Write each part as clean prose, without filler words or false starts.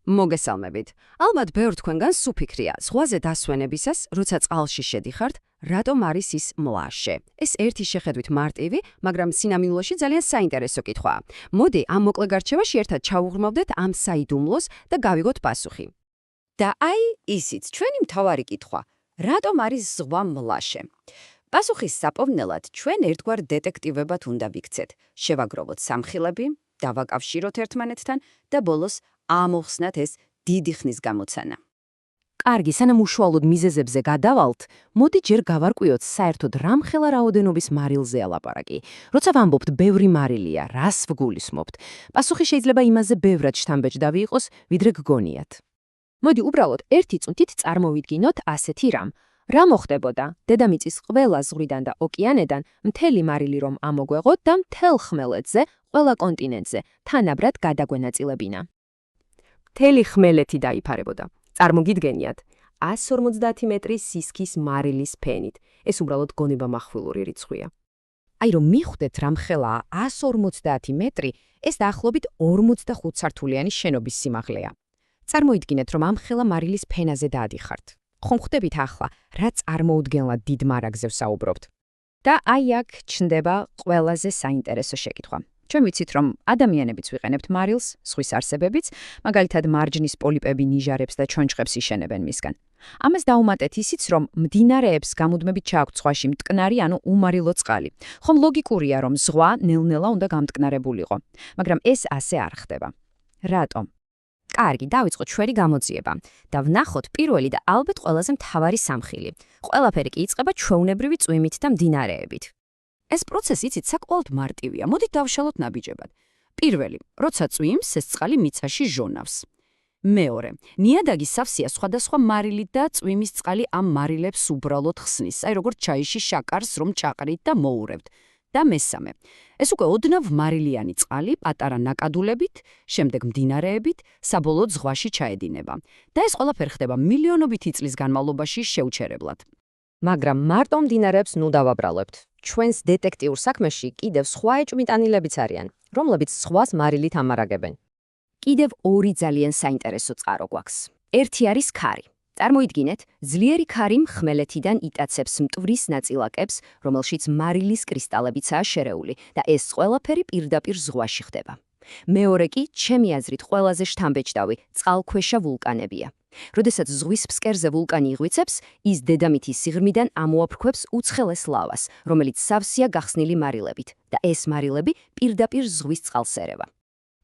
მოგესალმებით. ალბათ ბევრ თქვენგანს სუფიქრია, ზღვაზე დასვენებისას, როცა წყალში შედიხართ, რატომ არის ის მლაშე? ეს ერთი შეხედვით მარტივი, მაგრამ სინამდვილეში ძალიან საინტერესო კითხვაა. მოდი, ამ მოკლე გარჩევაში ერთად ჩავუღრმავდეთ ამ საიდუმლოს და გავიგოთ პასუხი. და აი ისიც, ჩვენი მთავარი კითხვა, რატომ არის ზღვა მლაშე? პასუხის საპოვნელად ჩვენ ერთგვარ დეტექტივებად უნდა ვიქცეთ. შევაგროვოთ სამხილები, დავაკავშიროთ ერთმანეთთან და ბოლოს ამოვხსნათ ეს დიდი ხნის გამოცანა. კარგი, სანამ უშუალოდ მიზეზებზე გადავალთ, მოდი ჯერ გავარკვიოთ საერთოდ რამხელა რაოდენობის მარილზე ალაპარაკი. როცა ვამბობთ ბევრი მარილია, რას ვგულისხმობთ? პასუხი შეიძლება იმაზე ბევრად შთამბეჭდავი იყოს, ვიდრე გგონიათ. მოდი უბრალოდ ერთი წუთით წარმოვიდგინოთ ასეთი რამ. რა მოხდებოდა? დედამიწის ყველა ზღვიდან და ოკეანედან მთელი მარილი რომ ამოგვეღოთ და მთელ ხმელეთზე, ყველა კონტინენტზე თანაბრად გადაგვენაწილებინა. მთელი ხმელეთი დაიფარებოდა. წარმოგიდგენიათ, 150 მეტრის სისქის მარილის ფენით. ეს უბრალოდ გონება מחვილური რიცხვია. აი რომ მიხვდეთ რამხელაა 150 მეტრი, ეს დაახლოებით 45 სართულიანი შენობის სიმაღლეა. წარმოიდგინეთ, რომ ამ ხელა მარილის ფენაზე დაადიხართ. ხომ ხვდებით ახლა, რა წარმოუდგენლად დიდ მარაგზე ვსაუბრობთ. და აი აქ ჩნდება ყველაზე საინტერესო შეკითხვა. ჩვენ ვიცით, რომ ადამიანებიც ვიყენებთ მარილს, ზღვის არსებებიც, მაგალითად მარჯნის პოლიპები ნიჟარებს და ჩონჩხებს იშენებენ მისგან. ამას დაუმატეთ ისიც, რომ მდინარეებს გამუდმებით ჩააქვთ ზღვაში მტკნარი, ანუ უმარილო წყალი. ხომ ლოგიკურია, რომ ზღვა ნელ-ნელა უნდა გამტკნარებულიყო, მაგრამ ეს ასე არ ხდება. რატომ? კარგი, დავიწყოთ ჩვენი გამოძიება და ვნახოთ პირველი და ალბათ ყველაზე მთავარი სამხილი. ყველაფერი კი იწყება ჩვეულებრივი წვიმით და მდინარეებით. ეს პროცესი იცით საკმაოდ მარტივია. მოდით დავშალოთ ნაბიჯებად. პირველი, როცა წვიმს, ეს წყალი მიცაში ჟონავს. მეორე, ნიადაგი სავსეა სხვადასხვა მარილით და წვიმის წყალი ამ მარილებს უბრალოდ ხსნის, აი როგორც ჩაიში შაკარს რომ ჩაყრით და მოურევთ. და მესამე, ეს უკვე ოდნავ მარილიანი წყალი პატარა ნაკადულებით, შემდეგ მდინარეებით, საბოლოოდ ზღვაში ჩაედინება. და ეს ყველაფერი ხდება მილიონობით წლის განმავლობაში შეუჩერებლად. მაგრამ მარტო მდინარეებს ნუ დავაბრალებთ. ჩვენს დეტექტიურ საქმეში კიდევ სხვა ეჭვმიტანილებიც არიან, რომლებიც ზღვას მარილით ამარაგებენ. კიდევ ორი ძალიან საინტერესო წყარო გვაქვს. ერთი არის ქარი. წარმოიდგინეთ, ძლიერი ქარი ხმელეთიდან იტაცებს მტვრის ნაწილაკებს, რომელშიც მარილის კრისტალებიცაა შერეული და ეს ყველაფერი პირდაპირ ზღვაში ხდება. მეორე კი, ჩემი აზრით, ყველაზე შთამბეჭდავი წყალქვეშა ვულკანებია. როდესაც ზღვის ფსკერზე ვულკანი იღვიცებს, ის დედამიწის სიღრმიდან ამოაფრქვევს უცხელეს ლავას, რომელიც სავსეა გახსნილი მარილებით და ეს მარილები პირდაპირ ზღვის წყალს ერევა.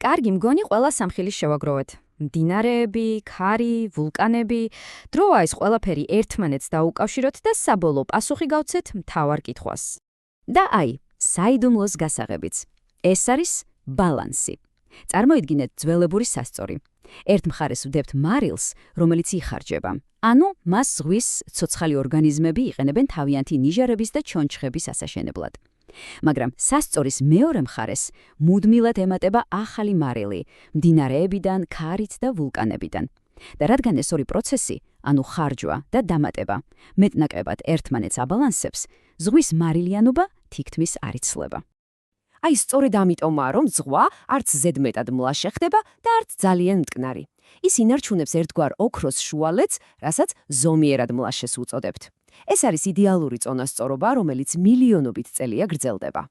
კარგი, მგონი ყველა სამხილი შევაგროვეთ. მდინარეები, ქარი, ვულკანები, დროა ეს ყველაფერი ერთმანეთს დაუკავშიროთ და საბოლოო პასუხი გავცეთ მთავარ კითხვას. და აი, საიდუმლოს გასაღებიც. ეს არის ბალანსი. წარმოიდგინეთ ძველებური სასწორი. ერთ მხარეს ვდებთ მარილს, რომელიც იხარჯება. ანუ მას ზღვის ცოცხალი ორგანიზმები იყენებენ თავიანთი ნიჟარების და ჩონჩხების ასაშენებლად. მაგრამ სასწორის მეორე მხარეს მუდმივად ემატება ახალი მარილი, მდინარეებიდან, ქარით და ვულკანებიდან. და რადგან ეს ორი პროცესი, ანუ ხარჯვა და დამატება, მეტნაკლებად ერთმანეთს აბალანსებს, ზღვის მარილიანობა თითქმის არ იცვლება. აი სწორედ ამიტომაა, რომ ზღვა არც ზედმეტად მლაშე ხდება და არც ძალიან მტკნარი. ის ინარჩუნებს ერთგვარ ოქროს შუალედს, რასაც ზომიერად მლაშეს უწოდებთ. ეს არის იდეალური წონასწორობა, რომელიც მილიონობით წელია გრძელდება.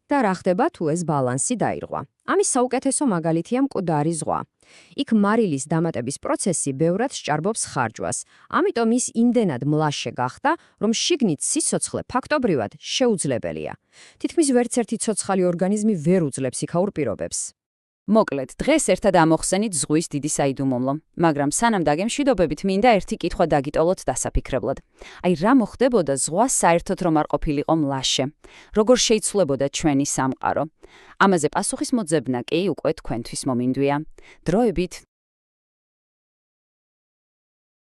და რა ხდება თუ ეს ბალანსი დაირღვა? ამის საუკეთესო მაგალითია მკვდარი ზღვა. იქ მარილის დამატების პროცესი ბევრად სჭარბობს ხარჯვას, ამიტომ ის იმდენად მლაშე გახდა, რომ შიგნით სიცოცხლე ფაქტობრივად შეუძლებელია. თითქმის ვერცერთი ცოცხალი ორგანიზმი ვერ უძლებს იქაურ პირობებს. მოკლედ, დღეს ერთად ამოხსენით ზღვის დიდი საიდუმლო, მაგრამ სანამ დაგემშვიდობებით, მინდა ერთი კითხვა დაგიტოლოთ დასაფიქრებლად. აი რა მოხდებოდა ზღვა საერთოდ რომ არ ყოფილიყო მლაშე? როგორ შეიცვლებოდა ჩვენი სამყარო? ამაზე პასუხის მოძებნა კი უკვე თქვენთვის მომინდვია. დროებით